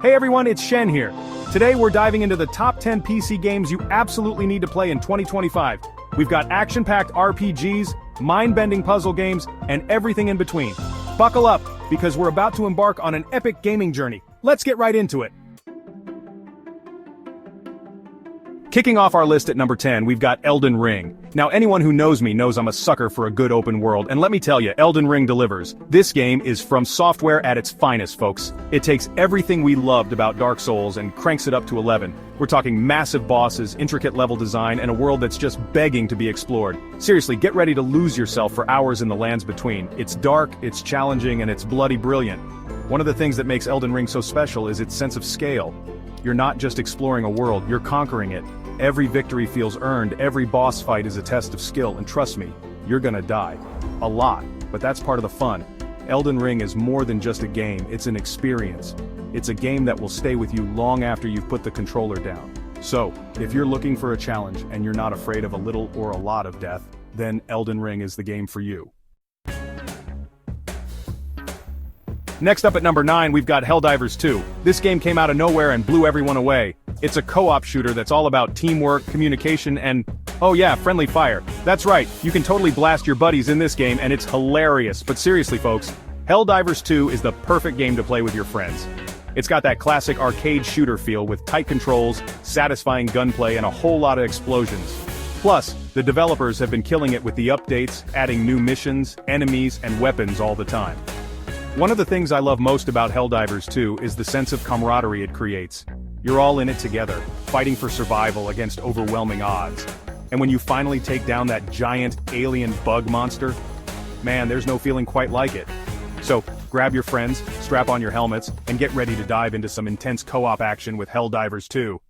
Hey everyone, it's Shen here. Today we're diving into the top 10 PC games you absolutely need to play in 2025. We've got action-packed RPGs, mind-bending puzzle games, and everything in between. Buckle up, because we're about to embark on an epic gaming journey. Let's get right into it. Kicking off our list at number 10, we've got Elden Ring. Now anyone who knows me knows I'm a sucker for a good open world, and let me tell you, Elden Ring delivers. This game is From Software at its finest, folks. It takes everything we loved about Dark Souls and cranks it up to 11. We're talking massive bosses, intricate level design, and a world that's just begging to be explored. Seriously, get ready to lose yourself for hours in the lands between. It's dark, it's challenging, and it's bloody brilliant. One of the things that makes Elden Ring so special is its sense of scale. You're not just exploring a world, you're conquering it. Every victory feels earned, every boss fight is a test of skill, and trust me, you're gonna die. A lot, but that's part of the fun. Elden Ring is more than just a game, it's an experience. It's a game that will stay with you long after you've put the controller down. So, if you're looking for a challenge and you're not afraid of a little or a lot of death, then Elden Ring is the game for you. Next up at number 9, we've got Helldivers 2. This game came out of nowhere and blew everyone away. It's a co-op shooter that's all about teamwork, communication, and, oh yeah, friendly fire. That's right, you can totally blast your buddies in this game and it's hilarious. But seriously folks, Helldivers 2 is the perfect game to play with your friends. It's got that classic arcade shooter feel with tight controls, satisfying gunplay, and a whole lot of explosions. Plus, the developers have been killing it with the updates, adding new missions, enemies, and weapons all the time. One of the things I love most about Helldivers 2 is the sense of camaraderie it creates. You're all in it together, fighting for survival against overwhelming odds. And when you finally take down that giant alien bug monster, man, there's no feeling quite like it. So, grab your friends, strap on your helmets, and get ready to dive into some intense co-op action with Helldivers 2.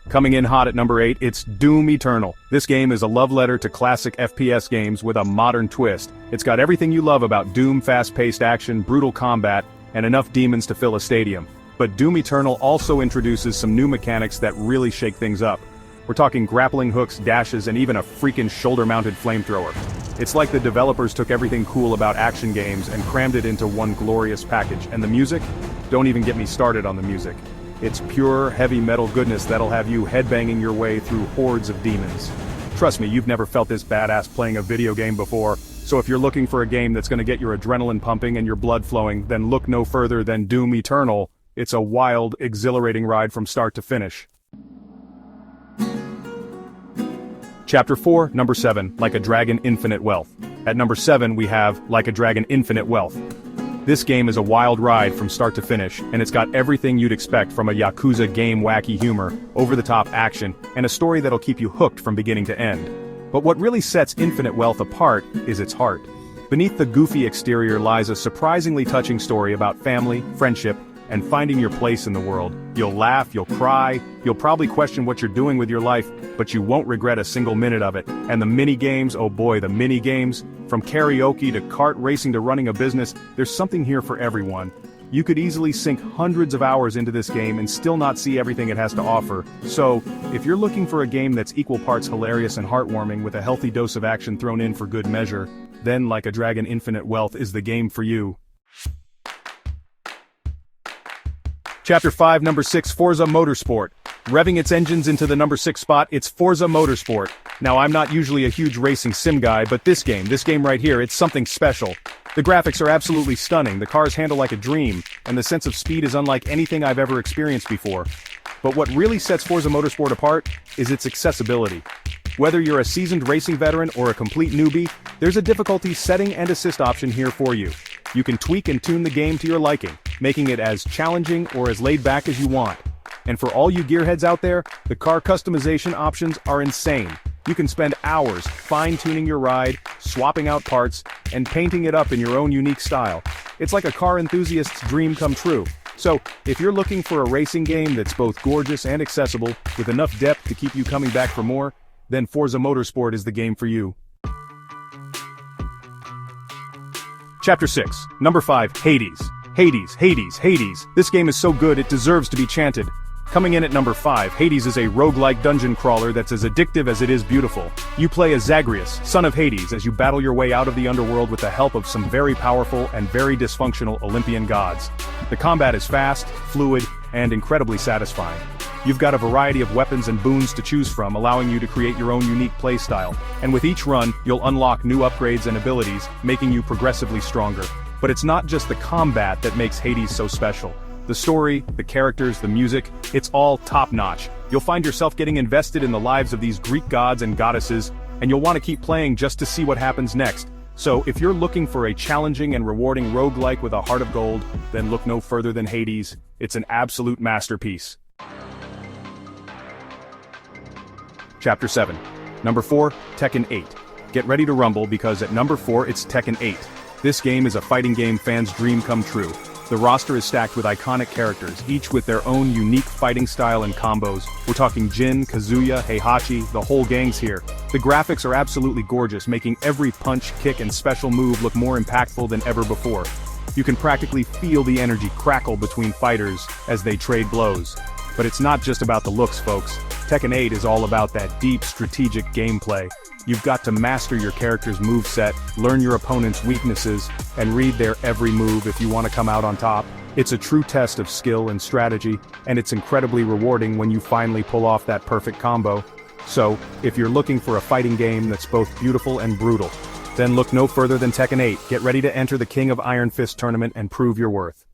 Coming in hot at number 8, it's Doom Eternal. This game is a love letter to classic FPS games with a modern twist. It's got everything you love about Doom: fast-paced action, brutal combat, and enough demons to fill a stadium. But Doom Eternal also introduces some new mechanics that really shake things up. We're talking grappling hooks, dashes, and even a freaking shoulder-mounted flamethrower. It's like the developers took everything cool about action games and crammed it into one glorious package. And the music? Don't even get me started on the music. It's pure, heavy metal goodness that'll have you headbanging your way through hordes of demons. Trust me, you've never felt this badass playing a video game before, so if you're looking for a game that's gonna get your adrenaline pumping and your blood flowing, then look no further than Doom Eternal. It's a wild, exhilarating ride from start to finish. Chapter 4, number 7, Like a Dragon Infinite Wealth. At number 7 we have Like a Dragon Infinite Wealth. This game is a wild ride from start to finish, and it's got everything you'd expect from a Yakuza game: wacky humor, over-the-top action, and a story that'll keep you hooked from beginning to end. But what really sets Infinite Wealth apart is its heart. Beneath the goofy exterior lies a surprisingly touching story about family, friendship, and finding your place in the world. You'll laugh, you'll cry, you'll probably question what you're doing with your life, but you won't regret a single minute of it. And the mini-games, oh boy, the mini-games. From karaoke to kart racing to running a business, there's something here for everyone. You could easily sink hundreds of hours into this game and still not see everything it has to offer. So, if you're looking for a game that's equal parts hilarious and heartwarming with a healthy dose of action thrown in for good measure, then Like a Dragon Infinite Wealth is the game for you. Chapter 5, number 6, Forza Motorsport. Revving its engines into the number 6 spot, it's Forza Motorsport. Now I'm not usually a huge racing sim guy, but this game right here, it's something special. The graphics are absolutely stunning, the cars handle like a dream, and the sense of speed is unlike anything I've ever experienced before. But what really sets Forza Motorsport apart is its accessibility. Whether you're a seasoned racing veteran or a complete newbie, there's a difficulty setting and assist option here for you. You can tweak and tune the game to your liking, making it as challenging or as laid back as you want. And for all you gearheads out there, the car customization options are insane. You can spend hours fine-tuning your ride, swapping out parts, and painting it up in your own unique style. It's like a car enthusiast's dream come true. So, if you're looking for a racing game that's both gorgeous and accessible, with enough depth to keep you coming back for more, then Forza Motorsport is the game for you. Chapter 6, number 5, Hades. Hades. This game is so good it deserves to be chanted. Coming in at number 5, Hades is a roguelike dungeon crawler that's as addictive as it is beautiful. You play as Zagreus, son of Hades, as you battle your way out of the underworld with the help of some very powerful and very dysfunctional Olympian gods. The combat is fast, fluid, and incredibly satisfying. You've got a variety of weapons and boons to choose from, allowing you to create your own unique playstyle. And with each run, you'll unlock new upgrades and abilities, making you progressively stronger. But it's not just the combat that makes Hades so special. The story, the characters, the music, it's all top-notch. You'll find yourself getting invested in the lives of these Greek gods and goddesses, and you'll want to keep playing just to see what happens next. So, if you're looking for a challenging and rewarding roguelike with a heart of gold, then look no further than Hades. It's an absolute masterpiece. Chapter 7. Number 4, Tekken 8. Get ready to rumble because at number 4 it's Tekken 8. This game is a fighting game fans' dream come true. The roster is stacked with iconic characters, each with their own unique fighting style and combos. We're talking Jin, Kazuya, Heihachi, the whole gang's here. The graphics are absolutely gorgeous, making every punch, kick, and special move look more impactful than ever before. You can practically feel the energy crackle between fighters as they trade blows. But it's not just about the looks, folks. Tekken 8 is all about that deep, strategic gameplay. You've got to master your character's moveset, learn your opponent's weaknesses, and read their every move if you want to come out on top. It's a true test of skill and strategy, and it's incredibly rewarding when you finally pull off that perfect combo. So, if you're looking for a fighting game that's both beautiful and brutal, then look no further than Tekken 8. Get ready to enter the King of Iron Fist tournament and prove your worth.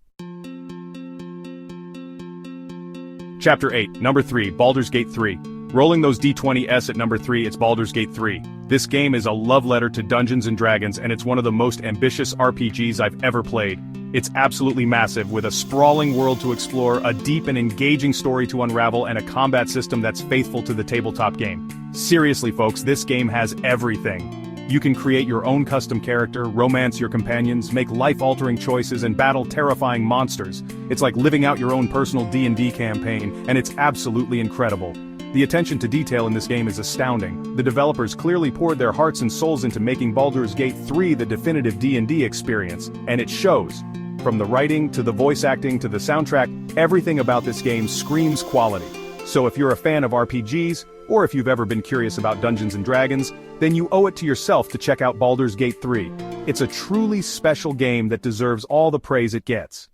Chapter 8, Number 3, Baldur's Gate 3. Rolling those D20s at number 3, it's Baldur's Gate 3. This game is a love letter to Dungeons & Dragons, and it's one of the most ambitious RPGs I've ever played. It's absolutely massive, with a sprawling world to explore, a deep and engaging story to unravel, and a combat system that's faithful to the tabletop game. Seriously folks, this game has everything. You can create your own custom character, romance your companions, make life-altering choices, and battle terrifying monsters. It's like living out your own personal D&D campaign, and it's absolutely incredible. The attention to detail in this game is astounding. The developers clearly poured their hearts and souls into making Baldur's Gate 3 the definitive D&D experience, and it shows. From the writing, to the voice acting, to the soundtrack, everything about this game screams quality. So if you're a fan of RPGs, or if you've ever been curious about Dungeons & Dragons, then you owe it to yourself to check out Baldur's Gate 3. It's a truly special game that deserves all the praise it gets.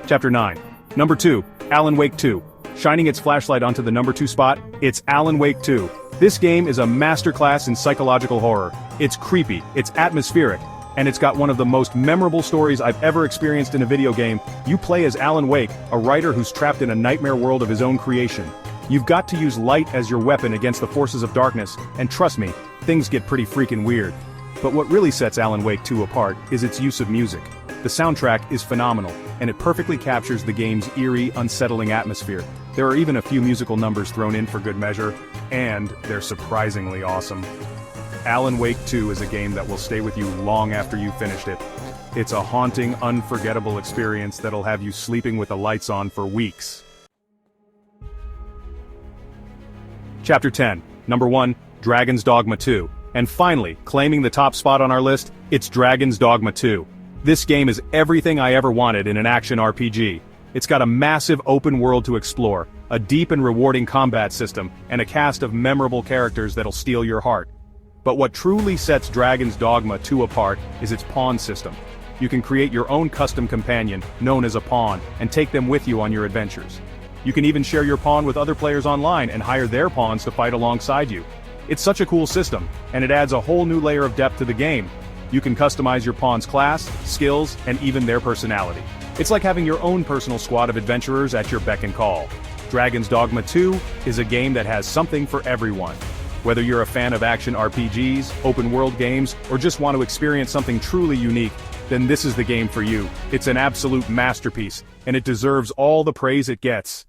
Chapter 9. Number 2, Alan Wake 2. Shining its flashlight onto the number 2 spot, it's Alan Wake 2. This game is a masterclass in psychological horror. It's creepy, it's atmospheric, and it's got one of the most memorable stories I've ever experienced in a video game. You play as Alan Wake, a writer who's trapped in a nightmare world of his own creation. You've got to use light as your weapon against the forces of darkness, and trust me, things get pretty freaking weird. But what really sets Alan Wake 2 apart is its use of music. The soundtrack is phenomenal, and it perfectly captures the game's eerie, unsettling atmosphere. There are even a few musical numbers thrown in for good measure, and they're surprisingly awesome. Alan Wake 2 is a game that will stay with you long after you've finished it. It's a haunting, unforgettable experience that'll have you sleeping with the lights on for weeks. Chapter 10, Number 1, Dragon's Dogma 2. And finally, claiming the top spot on our list, it's Dragon's Dogma 2. This game is everything I ever wanted in an action RPG. It's got a massive open world to explore, a deep and rewarding combat system, and a cast of memorable characters that'll steal your heart. But what truly sets Dragon's Dogma 2 apart is its pawn system. You can create your own custom companion, known as a pawn, and take them with you on your adventures. You can even share your pawn with other players online and hire their pawns to fight alongside you. It's such a cool system, and it adds a whole new layer of depth to the game. You can customize your pawn's class, skills, and even their personality. It's like having your own personal squad of adventurers at your beck and call. Dragon's Dogma 2 is a game that has something for everyone. Whether you're a fan of action RPGs, open-world games, or just want to experience something truly unique, then this is the game for you. It's an absolute masterpiece, and it deserves all the praise it gets.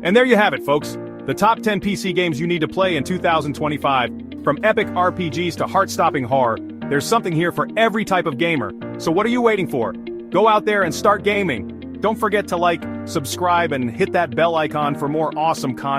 And there you have it, folks. The top 10 PC games you need to play in 2025. From epic RPGs to heart-stopping horror, there's something here for every type of gamer. So what are you waiting for? Go out there and start gaming. Don't forget to like, subscribe, and hit that bell icon for more awesome content.